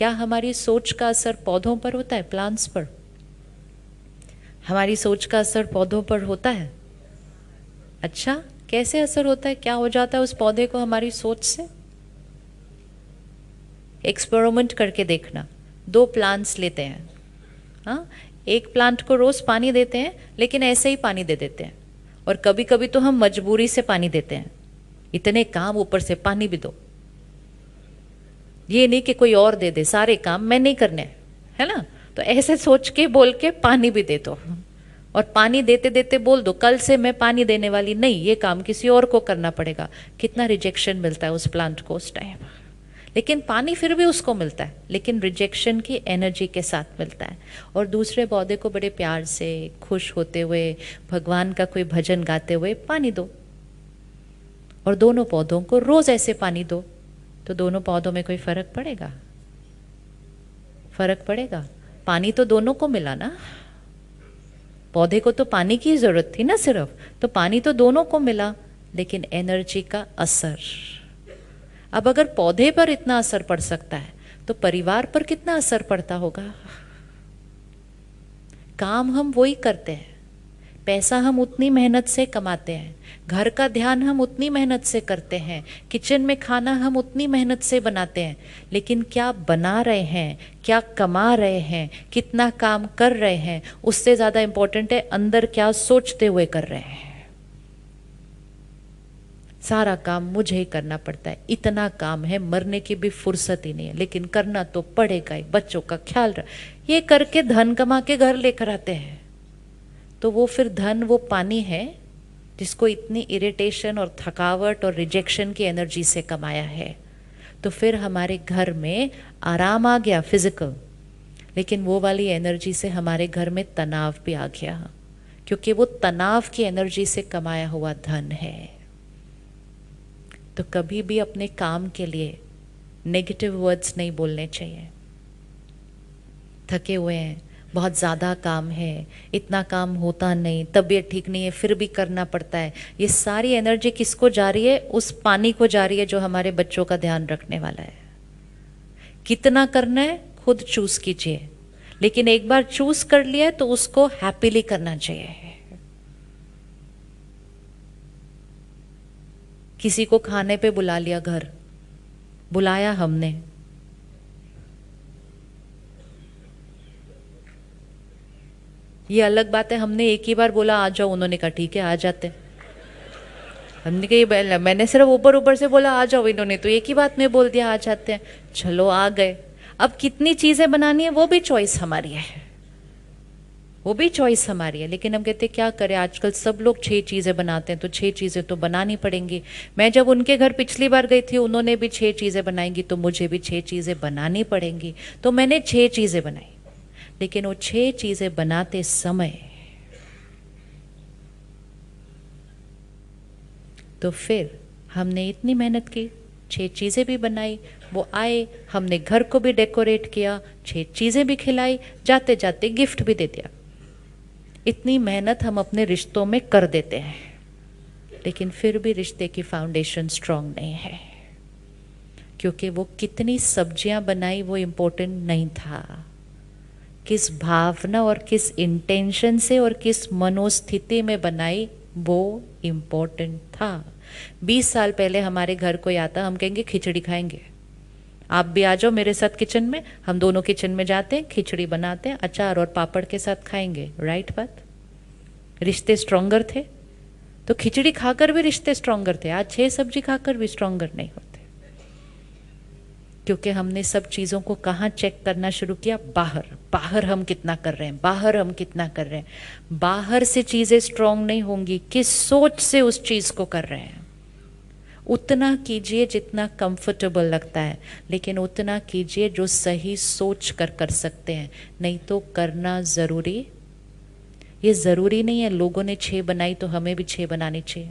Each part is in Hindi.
क्या हमारी सोच का असर पौधों पर होता है, प्लांट्स पर? हमारी सोच का असर पौधों पर होता है? अच्छा, कैसे असर होता है, क्या हो जाता है उस पौधे को हमारी सोच से? एक्सपेरिमेंट करके देखना। 2 प्लांट्स लेते हैं, हाँ, एक प्लांट को रोज पानी देते हैं, लेकिन ऐसे ही पानी दे देते हैं, और कभी कभी तो हम मजबूरी से पानी देते हैं, इतने काम ऊपर से पानी भी दो। ये नहीं कि कोई और दे दे, सारे काम मैं नहीं करने, है ना? तो ऐसे सोच के बोल के पानी भी दे दो, और पानी देते देते बोल दो कल से मैं पानी देने वाली नहीं, ये काम किसी और को करना पड़ेगा। कितना रिजेक्शन मिलता है उस प्लांट को उस टाइम, लेकिन पानी फिर भी उसको मिलता है, लेकिन रिजेक्शन की एनर्जी के साथ मिलता है। और दूसरे पौधे को बड़े प्यार से खुश होते हुए भगवान का कोई भजन गाते हुए पानी दो, और दोनों पौधों को रोज ऐसे पानी दो, तो दोनों पौधों में कोई फर्क पड़ेगा? फर्क पड़ेगा? पानी तो दोनों को मिला ना, पौधे को तो पानी की जरूरत थी ना सिर्फ, तो पानी तो दोनों को मिला, लेकिन एनर्जी का असर। अब अगर पौधे पर इतना असर पड़ सकता है, तो परिवार पर कितना असर पड़ता होगा? काम हम वही करते हैं, पैसा हम उतनी मेहनत से कमाते हैं, घर का ध्यान हम उतनी मेहनत से करते हैं, किचन में खाना हम उतनी मेहनत से बनाते हैं, लेकिन क्या बना रहे हैं, क्या कमा रहे हैं, कितना काम कर रहे हैं, उससे ज़्यादा इम्पोर्टेंट है अंदर क्या सोचते हुए कर रहे हैं। सारा काम मुझे ही करना पड़ता है, इतना काम है, मरने की भी फुर्सत ही नहीं है, लेकिन करना तो पड़ेगा ही, बच्चों का ख्याल रख, ये करके धन कमा के घर लेकर आते हैं। तो वो फिर धन वो पानी है जिसको इतनी इरिटेशन और थकावट और रिजेक्शन की एनर्जी से कमाया है। तो फिर हमारे घर में आराम आ गया फिजिकल, लेकिन वो वाली एनर्जी से हमारे घर में तनाव भी आ गया, क्योंकि वो तनाव की एनर्जी से कमाया हुआ धन है। तो कभी भी अपने काम के लिए नेगेटिव वर्ड्स नहीं बोलने चाहिए। थके हुए हैं, बहुत ज़्यादा काम है, इतना काम होता नहीं, तबीयत ठीक नहीं है फिर भी करना पड़ता है, ये सारी एनर्जी किसको जा रही है? उस पानी को जा रही है जो हमारे बच्चों का ध्यान रखने वाला है। कितना करना है खुद चूज कीजिए, लेकिन एक बार चूज कर लिया है तो उसको हैप्पीली करना चाहिए। किसी को खाने पे बुला लिया, घर बुलाया हमने, ये अलग बात है, हमने एक ही बार बोला आ जाओ, उन्होंने कहा ठीक है आ जाते। हमने कहा मैंने सिर्फ ऊपर ऊपर से बोला आ जाओ, इन्होंने तो एक ही बात में बोल दिया आ जाते हैं, चलो आ गए। अब कितनी चीजें बनानी है वो भी चॉइस हमारी है, वो भी चॉइस हमारी है, लेकिन हम कहते क्या करें, आजकल सब लोग 6 चीज़ें बनाते हैं तो 6 चीज़ें तो बनानी पड़ेंगी। मैं जब उनके घर पिछली बार गई थी, उन्होंने भी 6 चीज़ें बनाएंगी, तो मुझे भी 6 चीज़ें बनानी पड़ेंगी। तो मैंने 6 चीज़ें बनाई, लेकिन वो 6 चीज़ें बनाते समय तो फिर हमने इतनी मेहनत की, 6 चीज़ें भी बनाई, वो आए, हमने घर को भी डेकोरेट किया, 6 चीज़ें भी खिलाई, जाते जाते गिफ्ट भी दे दिया। इतनी मेहनत हम अपने रिश्तों में कर देते हैं, लेकिन फिर भी रिश्ते की फाउंडेशन स्ट्रांग नहीं है, क्योंकि वो कितनी सब्जियां बनाई वो इम्पोर्टेंट नहीं था, किस भावना और किस इंटेंशन से और किस मनोस्थिति में बनाई वो इम्पोर्टेंट था। 20 साल पहले हमारे घर कोई आता, हम कहेंगे खिचड़ी खाएंगे, आप भी आ जाओ मेरे साथ किचन में, हम दोनों किचन में जाते हैं, खिचड़ी बनाते हैं, अचार और पापड़ के साथ खाएंगे। राइट बात? रिश्ते स्ट्रॉन्गर थे, तो खिचड़ी खाकर भी रिश्ते स्ट्रॉन्गर थे। आज 6 सब्जी खाकर भी स्ट्रॉन्गर नहीं होते, क्योंकि हमने सब चीज़ों को कहाँ चेक करना शुरू किया? बाहर, बाहर हम कितना कर रहे हैं, बाहर हम कितना कर रहे हैं। बाहर से चीज़ें स्ट्रॉन्ग नहीं होंगी, किस सोच से उस चीज़ को कर रहे हैं। उतना कीजिए जितना कंफर्टेबल लगता है, लेकिन उतना कीजिए जो सही सोच कर सकते हैं, नहीं तो करना ज़रूरी। ये ज़रूरी नहीं है लोगों ने 6 बनाई तो हमें भी 6 बनानी चाहिए।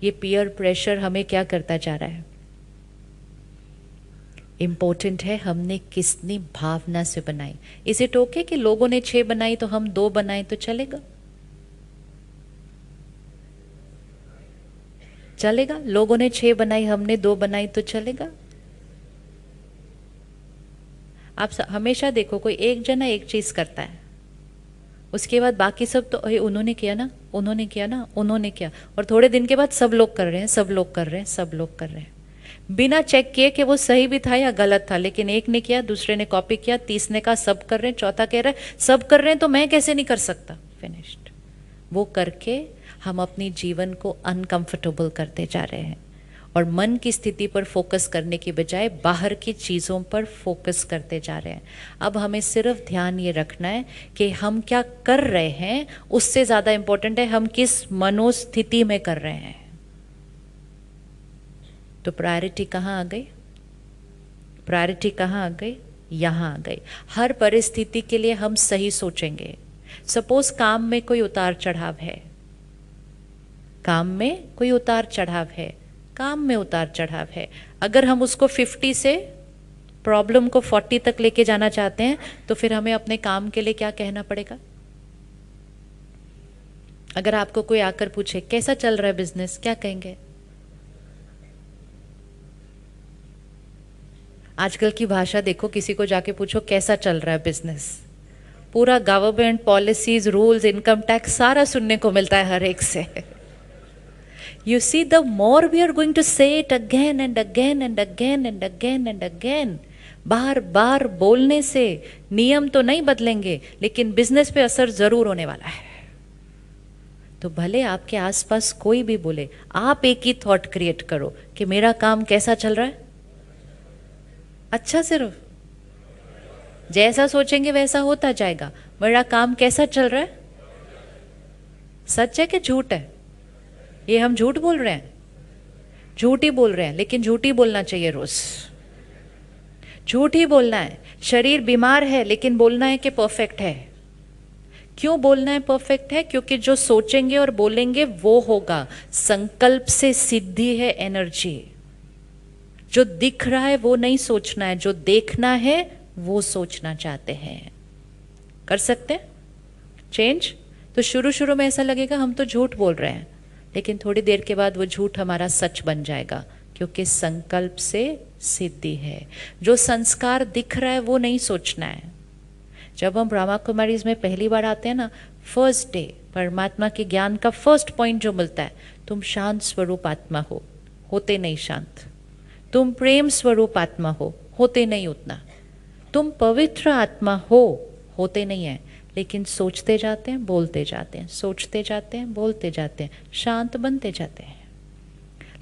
ये पीयर प्रेशर हमें क्या करता जा रहा है? इम्पोर्टेंट है हमने किसनी भावना से बनाई। इज इट ओके कि लोगों ने 6 बनाई तो हम 2 बनाए तो चलेगा? चलेगा। लोगों ने 6 बनाई, हमने 2 बनाई तो चलेगा। आप हमेशा देखो, कोई एक जना एक चीज करता है, उसके बाद बाकी सब तो अरे उन्होंने किया ना, उन्होंने किया ना, उन्होंने किया, और थोड़े दिन के बाद सब लोग कर रहे हैं, सब लोग कर रहे हैं, सब लोग कर रहे हैं, बिना चेक किए कि वो सही भी था या गलत था। लेकिन एक ने किया, दूसरे ने कॉपी किया, तीसरे का सब कर रहे हैं, चौथा कह रहा है सब कर रहे हैं तो मैं कैसे नहीं कर सकता। फिनिश्ड। वो करके हम अपनी जीवन को अनकंफर्टेबल करते जा रहे हैं और मन की स्थिति पर फोकस करने की बजाय बाहर की चीज़ों पर फोकस करते जा रहे हैं। अब हमें सिर्फ ध्यान ये रखना है कि हम क्या कर रहे हैं, उससे ज़्यादा इम्पोर्टेंट है हम किस मनोस्थिति में कर रहे हैं। तो प्रायोरिटी कहाँ आ गई? प्रायोरिटी कहाँ आ गई? यहाँ आ गई। हर परिस्थिति के लिए हम सही सोचेंगे। सपोज काम में कोई उतार चढ़ाव है, काम में कोई उतार चढ़ाव है, काम में उतार चढ़ाव है, अगर हम उसको 50 से प्रॉब्लम को 40 तक लेके जाना चाहते हैं तो फिर हमें अपने काम के लिए क्या कहना पड़ेगा? अगर आपको कोई आकर पूछे कैसा चल रहा है बिजनेस, क्या कहेंगे? आजकल की भाषा देखो, किसी को जाके पूछो कैसा चल रहा है बिजनेस, पूरा government policies, rules, income tax सारा सुनने को मिलता है हर एक से। You see, the more we are going to say it again and again and again and again and again, बार बार बोलने से नियम तो नहीं बदलेंगे लेकिन बिजनेस पे असर जरूर होने वाला है। तो भले आपके आसपास कोई भी बोले, आप एक ही थॉट क्रिएट करो कि मेरा काम कैसा चल रहा है। अच्छा, सिर्फ जैसा सोचेंगे वैसा होता जाएगा। मेरा काम कैसा चल रहा है? सच है कि झूठ है? ये हम झूठ बोल रहे हैं, झूठ ही बोल रहे हैं, लेकिन झूठ ही बोलना चाहिए रोज, झूठ ही बोलना है। शरीर बीमार है लेकिन बोलना है कि परफेक्ट है। क्यों बोलना है परफेक्ट है? क्योंकि जो सोचेंगे और बोलेंगे वो होगा। संकल्प से सिद्धि है एनर्जी। जो दिख रहा है वो नहीं सोचना है, जो देखना है वो सोचना चाहते हैं। कर सकते हैं चेंज? तो शुरू शुरू में ऐसा लगेगा हम तो झूठ बोल रहे हैं, लेकिन थोड़ी देर के बाद वो झूठ हमारा सच बन जाएगा, क्योंकि संकल्प से सिद्धि है। जो संस्कार दिख रहा है वो नहीं सोचना है। जब हम ब्रह्मा कुमारीज में पहली बार आते हैं ना, फर्स्ट डे परमात्मा के ज्ञान का फर्स्ट पॉइंट जो मिलता है, तुम शांत स्वरूप आत्मा हो, होते नहीं शांत। तुम प्रेम स्वरूप आत्मा हो, होते नहीं उतना। तुम पवित्र आत्मा हो, होते नहीं है, लेकिन सोचते जाते हैं, बोलते जाते हैं, सोचते जाते हैं, बोलते जाते हैं, शांत बनते जाते हैं।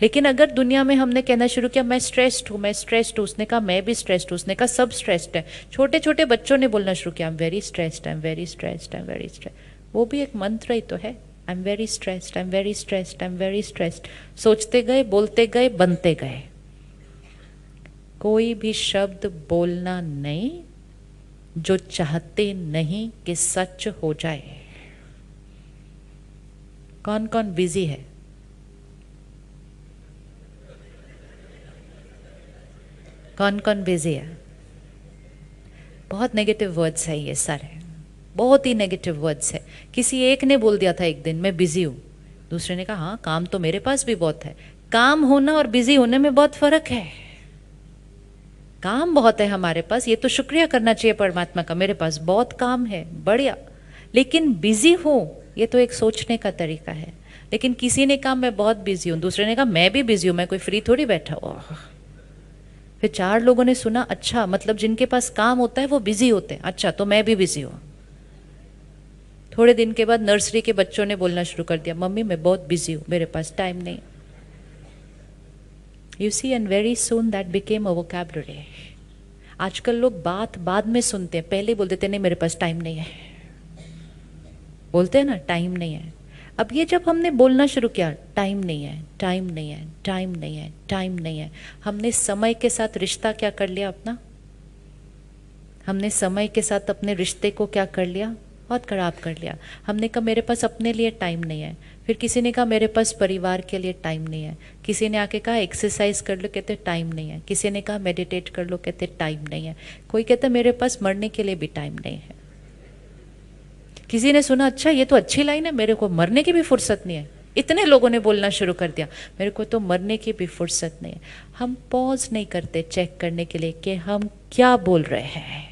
लेकिन अगर दुनिया में हमने कहना शुरू किया मैं स्ट्रेस्ड हूँ, मैं स्ट्रेस्ड हूँ, उसने कहा मैं भी स्ट्रेस्ड हूँ, उसने कहा सब स्ट्रेस्ड है, छोटे छोटे बच्चों ने बोलना शुरू किया I am very stressed, I am very stressed, I am very stressed. वो भी एक मंत्र ही तो है, I am very stressed, I am very stressed, I am very stressed. सोचते गए, बोलते गए, बनते गए। कोई भी शब्द बोलना नहीं जो चाहते नहीं कि सच हो जाए। कौन कौन बिजी है? कौन कौन बिजी है? बहुत नेगेटिव वर्ड्स है ये सारे, बहुत ही नेगेटिव वर्ड्स है। किसी एक ने बोल दिया था एक दिन मैं बिजी हूं, दूसरे ने कहा हाँ काम तो मेरे पास भी बहुत है। काम होना और बिजी होने में बहुत फर्क है। काम बहुत है हमारे पास, ये तो शुक्रिया करना चाहिए परमात्मा का, मेरे पास बहुत काम है, बढ़िया। लेकिन बिजी हूं, ये तो एक सोचने का तरीका है। लेकिन किसी ने कहा मैं बहुत बिजी हूं, दूसरे ने कहा मैं भी बिजी हूं, मैं कोई फ्री थोड़ी बैठा हुआ। फिर 4 लोगों ने सुना अच्छा मतलब जिनके पास काम होता है वो बिजी होते हैं, अच्छा तो मैं भी बिजी हूं। थोड़े दिन के बाद नर्सरी के बच्चों ने बोलना शुरू कर दिया मम्मी मैं बहुत बिजी हूं, मेरे पास टाइम नहीं। You see, and very soon that became a vocabulary. आजकल लोग बात बाद में सुनते हैं, पहले बोल देते नहीं मेरे पास टाइम नहीं है, बोलते हैं ना टाइम नहीं है। अब ये जब हमने बोलना शुरू किया टाइम नहीं है, टाइम नहीं है, टाइम नहीं है, टाइम नहीं है, हमने समय के साथ रिश्ता क्या कर लिया अपना? हमने समय के साथ अपने रिश्ते को क्या कर लिया? बहुत खराब कर लिया। हमने कहा मेरे पास अपने लिए टाइम नहीं है, फिर किसी ने कहा मेरे पास परिवार के लिए टाइम नहीं है, किसी ने आके कहा एक्सरसाइज कर लो, कहते टाइम नहीं है, किसी ने कहा मेडिटेट कर लो, कहते टाइम नहीं है, कोई कहता मेरे पास मरने के लिए भी टाइम नहीं है। किसी ने सुना अच्छा ये तो अच्छी लाइन है, मेरे को मरने की भी फुर्सत नहीं है, इतने लोगों ने बोलना शुरू कर दिया, मेरे को तो मरने की भी फुर्सत नहीं है। हम पॉज नहीं करते चेक करने के लिए कि हम क्या बोल रहे हैं।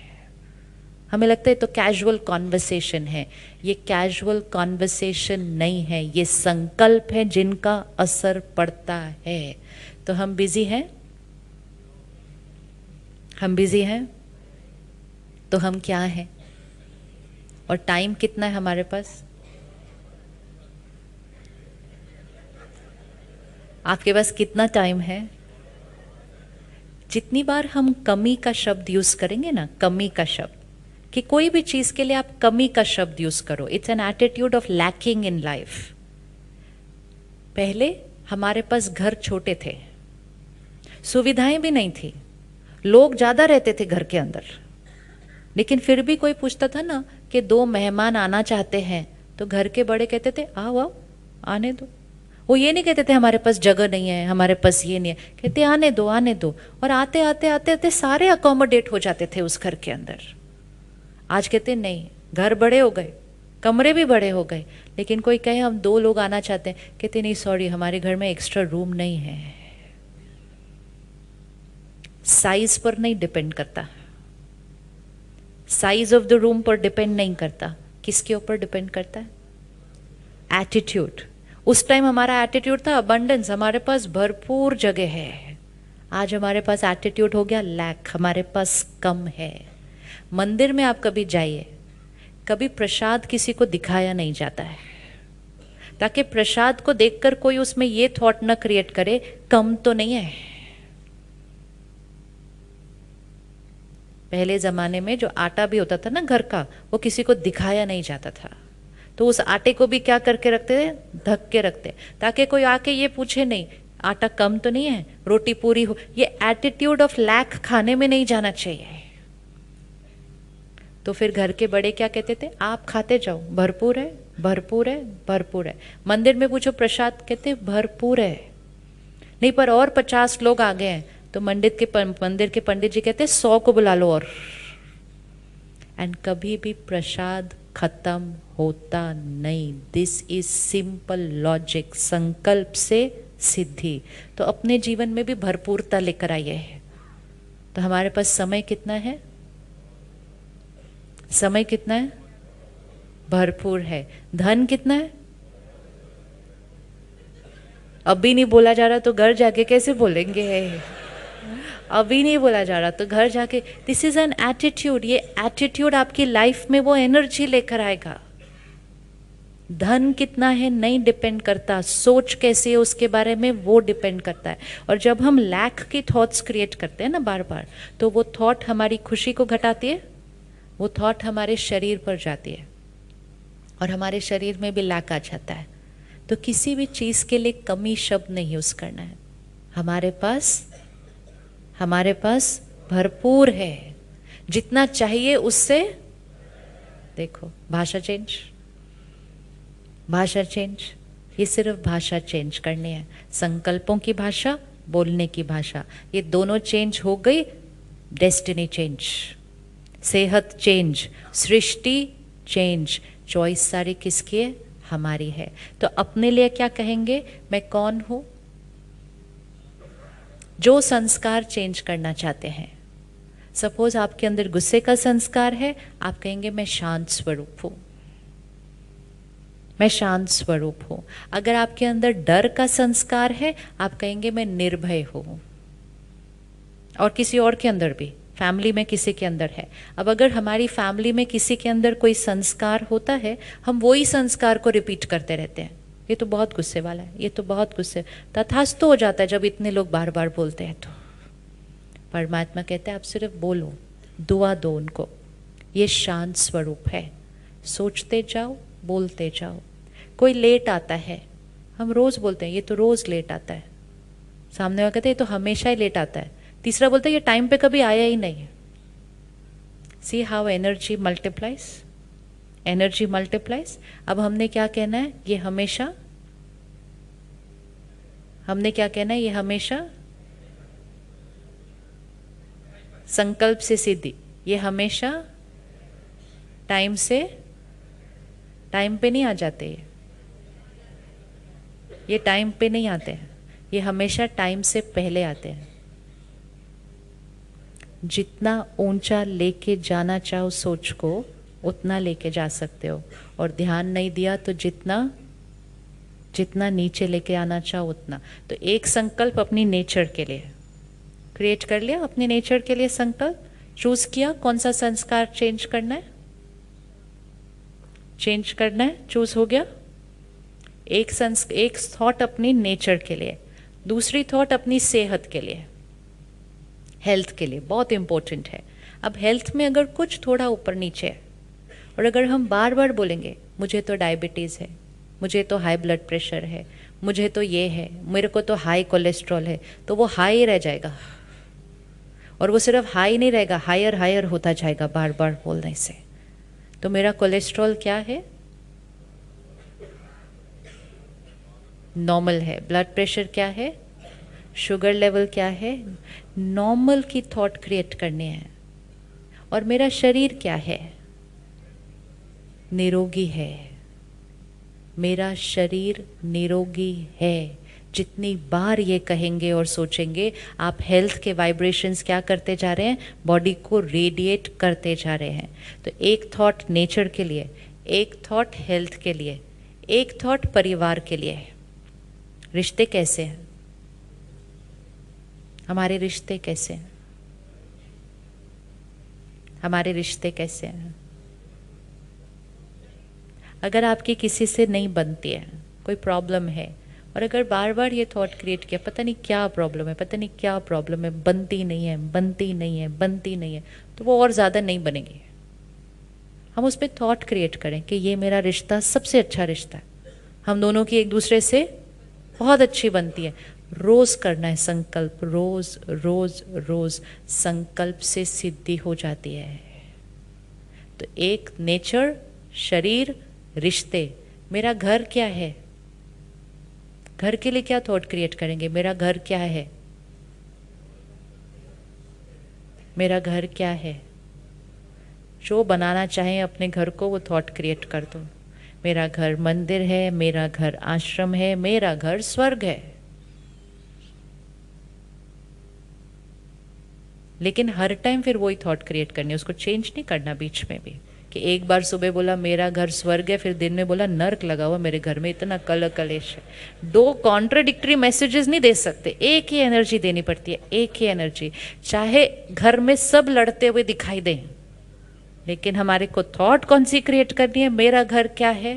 हमें लगता है तो कैजुअल कॉन्वर्सेशन है, ये कैजुअल कॉन्वर्सेशन नहीं है, ये संकल्प है जिनका असर पड़ता है। तो हम बिजी हैं, हम बिजी हैं, तो हम क्या हैं? और टाइम कितना है हमारे पास? आपके पास कितना टाइम है? जितनी बार हम कमी का शब्द यूज करेंगे ना, कमी का शब्द, कि कोई भी चीज के लिए आप कमी का शब्द यूज करो, it's an attitude of lacking in life. पहले हमारे पास घर छोटे थे, सुविधाएं भी नहीं थी, लोग ज्यादा रहते थे घर के अंदर, लेकिन फिर भी कोई पूछता था ना कि 2 मेहमान आना चाहते हैं, तो घर के बड़े कहते थे आओ आओ, आने दो। वो ये नहीं कहते थे हमारे पास जगह नहीं है, हमारे पास ये नहीं है, कहते आने दो आने दो। और आते आते आते आते सारे अकोमोडेट हो जाते थे उस घर के अंदर। आज कहते नहीं, घर बड़े हो गए, कमरे भी बड़े हो गए, लेकिन कोई कहे हम 2 लोग आना चाहते हैं, कहते नहीं सॉरी, हमारे घर में एक्स्ट्रा रूम नहीं है। साइज पर नहीं डिपेंड करता, साइज ऑफ द रूम पर डिपेंड नहीं करता, किसके ऊपर डिपेंड करता है? एटीट्यूड। उस टाइम हमारा एटीट्यूड था अबंडेंस, हमारे पास भरपूर जगह है। आज हमारे पास एटीट्यूड हो गया लैक, हमारे पास कम है। मंदिर में आप कभी जाइए, कभी प्रसाद किसी को दिखाया नहीं जाता है, ताकि प्रसाद को देखकर कोई उसमें ये थॉट न क्रिएट करे कम तो नहीं है। पहले जमाने में जो आटा भी होता था ना घर का, वो किसी को दिखाया नहीं जाता था, तो उस आटे को भी क्या करके रखते थे? ढक के रखते, ताकि कोई आके ये पूछे नहीं आटा कम तो नहीं है, रोटी पूरी हो। ये एटीट्यूड ऑफ लैक खाने में नहीं जाना चाहिए। तो फिर घर के बड़े क्या कहते थे? आप खाते जाओ, भरपूर है भरपूर है भरपूर है। मंदिर में पूछो प्रसाद, कहते भरपूर है। नहीं पर और 50 लोग आ गए हैं, तो मंदिर के पंडित जी कहते 100 को बुला लो और। एंड कभी भी प्रसाद खत्म होता नहीं। दिस इज सिंपल लॉजिक, संकल्प से सिद्धि। तो अपने जीवन में भी भरपूरता लेकर आइए। तो हमारे पास समय कितना है? समय कितना है? भरपूर है। धन कितना है? अभी नहीं बोला जा रहा तो घर जाके कैसे बोलेंगे? अभी नहीं बोला जा रहा तो घर जाके। This is an attitude. ये एटीट्यूड आपकी लाइफ में वो एनर्जी लेकर आएगा। धन कितना है नहीं डिपेंड करता, सोच कैसी है उसके बारे में वो डिपेंड करता है। और जब हम लैक की थॉट्स क्रिएट करते हैं ना बार बार, तो वो थॉट हमारी खुशी को घटाती है, वो थॉट हमारे शरीर पर जाती है और हमारे शरीर में भी लैक आ जाता है। तो किसी भी चीज के लिए कमी शब्द नहीं यूज करना है। हमारे पास भरपूर है, जितना चाहिए उससे। देखो भाषा चेंज, ये सिर्फ भाषा चेंज करनी है। संकल्पों की भाषा, बोलने की भाषा, ये दोनों चेंज हो गई, डेस्टिनी चेंज, सेहत चेंज, सृष्टि चेंज। चॉइस सारी किसकी है? हमारी है। तो अपने लिए क्या कहेंगे? मैं कौन हूं? जो संस्कार चेंज करना चाहते हैं। सपोज आपके अंदर गुस्से का संस्कार है, आप कहेंगे मैं शांत स्वरूप हूं, मैं शांत स्वरूप हूं। अगर आपके अंदर डर का संस्कार है, आप कहेंगे मैं निर्भय हूं। और किसी और के अंदर भी, फैमिली में किसी के अंदर है। अब अगर हमारी फैमिली में किसी के अंदर कोई संस्कार होता है, हम वही संस्कार को रिपीट करते रहते हैं। ये तो बहुत गुस्से वाला है, ये तो बहुत गुस्से, तथास्तु हो जाता है जब इतने लोग बार बार बोलते हैं। तो परमात्मा कहते हैं आप सिर्फ बोलो, दुआ दो उनको। ये शांत स्वरूप है। सोचते जाओ, बोलते जाओ। कोई लेट आता है, हम रोज बोलते हैं ये तो रोज लेट आता है। सामने वाला कहते हैं ये तो हमेशा ही लेट आता है। तीसरा बोलता है ये टाइम पे कभी आया ही नहीं। See how energy multiplies, energy multiplies. अब हमने क्या कहना है? ये हमेशा, हमने क्या कहना है? ये हमेशा संकल्प से सिद्धि, ये हमेशा टाइम से, टाइम पे नहीं आ जाते। ये टाइम पे नहीं आते हैं, ये हमेशा टाइम से पहले आते हैं। जितना ऊंचा लेके जाना चाहो सोच को उतना लेके जा सकते हो, और ध्यान नहीं दिया तो जितना जितना नीचे लेके आना चाहो उतना। तो एक संकल्प अपनी नेचर के लिए क्रिएट कर लिया, अपने नेचर के लिए संकल्प चूज किया, कौन सा संस्कार चेंज करना है, चेंज करना है, चूज हो गया। एक थॉट अपनी नेचर के लिए, दूसरी थॉट अपनी सेहत के लिए, हेल्थ के लिए, बहुत इंपॉर्टेंट है। अब हेल्थ में अगर कुछ थोड़ा ऊपर नीचे है, और अगर हम बार बार बोलेंगे मुझे तो डायबिटीज़ है, मुझे तो हाई ब्लड प्रेशर है, मुझे तो ये है, मेरे को तो हाई कोलेस्ट्रॉल है, तो वो हाई ही रह जाएगा। और वो सिर्फ हाई नहीं रहेगा, हायर हायर होता जाएगा बार बार बोलने से। तो मेरा कोलेस्ट्रॉल क्या है, नॉर्मल है। ब्लड प्रेशर क्या है, शुगर लेवल क्या है, नॉर्मल की थॉट क्रिएट करनी है। और मेरा शरीर क्या है, निरोगी है। मेरा शरीर निरोगी है। जितनी बार ये कहेंगे और सोचेंगे, आप हेल्थ के वाइब्रेशंस क्या करते जा रहे हैं, बॉडी को रेडिएट करते जा रहे हैं। तो एक थॉट नेचर के लिए, एक थॉट हेल्थ के लिए, एक थॉट परिवार के लिए। रिश्ते कैसे हैं, हमारे रिश्ते कैसे हैं, हमारे रिश्ते कैसे हैं। अगर आपकी किसी से नहीं बनती है, कोई प्रॉब्लम है, और अगर बार बार ये थॉट क्रिएट किया पता नहीं क्या प्रॉब्लम है, पता नहीं क्या प्रॉब्लम है, बनती नहीं है, बनती नहीं है, बनती नहीं है, तो वो और ज़्यादा नहीं बनेगी। हम उस पर थॉट क्रिएट करें कि ये मेरा रिश्ता सबसे अच्छा रिश्ता है, हम दोनों की एक दूसरे से बहुत अच्छी बनती है। रोज़ करना है संकल्प, रोज़ रोज़ रोज़ संकल्प से सिद्धि हो जाती है। तो एक नेचर, शरीर, रिश्ते। मेरा घर क्या है, घर के लिए क्या थॉट क्रिएट करेंगे, मेरा घर क्या है, मेरा घर क्या है। जो बनाना चाहें अपने घर को वो थॉट क्रिएट कर दो। मेरा घर मंदिर है, मेरा घर आश्रम है, मेरा घर स्वर्ग है। लेकिन हर टाइम फिर वही थॉट क्रिएट करनी है, उसको चेंज नहीं करना बीच में भी। कि एक बार सुबह बोला मेरा घर स्वर्ग है, फिर दिन में बोला नर्क लगा हुआ मेरे घर में, इतना कल कलेश है। दो कॉन्ट्राडिक्टरी मैसेजेस नहीं दे सकते, एक ही एनर्जी देनी पड़ती है, एक ही एनर्जी। चाहे घर में सब लड़ते हुए दिखाई दें, लेकिन हमारे को थॉट कौन सी क्रिएट करनी है, मेरा घर क्या है।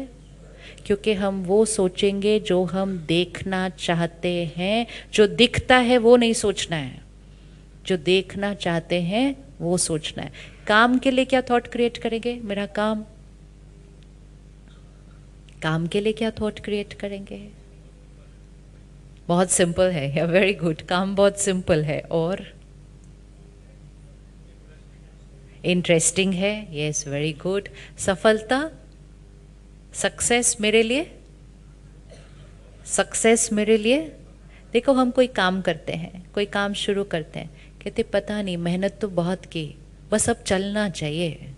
क्योंकि हम वो सोचेंगे जो हम देखना चाहते हैं। जो दिखता है वो नहीं सोचना है, जो देखना चाहते हैं वो सोचना है। काम के लिए क्या थॉट क्रिएट करेंगे, मेरा काम, काम के लिए क्या थॉट क्रिएट करेंगे। बहुत सिंपल है, या वेरी गुड, काम बहुत सिंपल है। और इंटरेस्टिंग है, यस वेरी गुड। सफलता, सक्सेस मेरे लिए, सक्सेस मेरे लिए। देखो हम कोई काम करते हैं, कोई काम शुरू करते हैं, कहते पता नहीं मेहनत तो बहुत की, बस अब चलना चाहिए,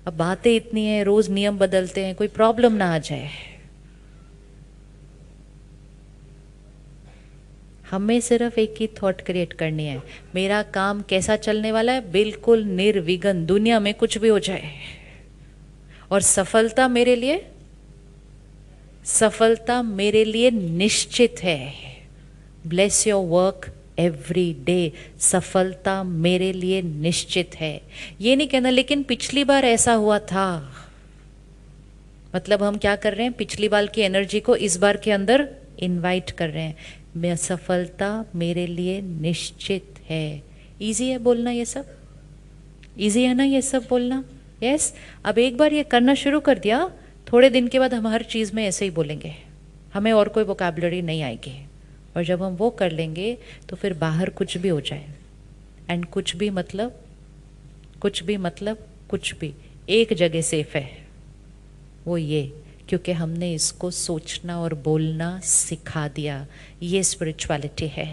अब बातें इतनी हैं, रोज नियम बदलते हैं, कोई प्रॉब्लम ना आ जाए। हमें सिर्फ एक ही थॉट क्रिएट करनी है, मेरा काम कैसा चलने वाला है, बिल्कुल निर्विघ्न, दुनिया में कुछ भी हो जाए। और सफलता मेरे लिए, सफलता मेरे लिए निश्चित है। Bless your work every day. सफलता मेरे लिए निश्चित है। ये नहीं कहना लेकिन पिछली बार ऐसा हुआ था, मतलब हम क्या कर रहे हैं, पिछली बार की एनर्जी को इस बार के अंदर इनवाइट कर रहे हैं। मैं, सफलता मेरे लिए निश्चित है। इजी है बोलना, ये सब इजी है ना, ये सब बोलना। यस, अब एक बार ये करना शुरू कर दिया, थोड़े दिन के बाद हम हर चीज़ में ऐसे ही बोलेंगे, हमें और कोई वोकैबुलरी नहीं आएगी। और जब हम वो कर लेंगे तो फिर बाहर कुछ भी हो जाए, एंड कुछ भी मतलब, कुछ भी मतलब कुछ भी एक जगह सेफ है, वो ये, क्योंकि हमने इसको सोचना और बोलना सिखा दिया। ये स्पिरिचुअलिटी है।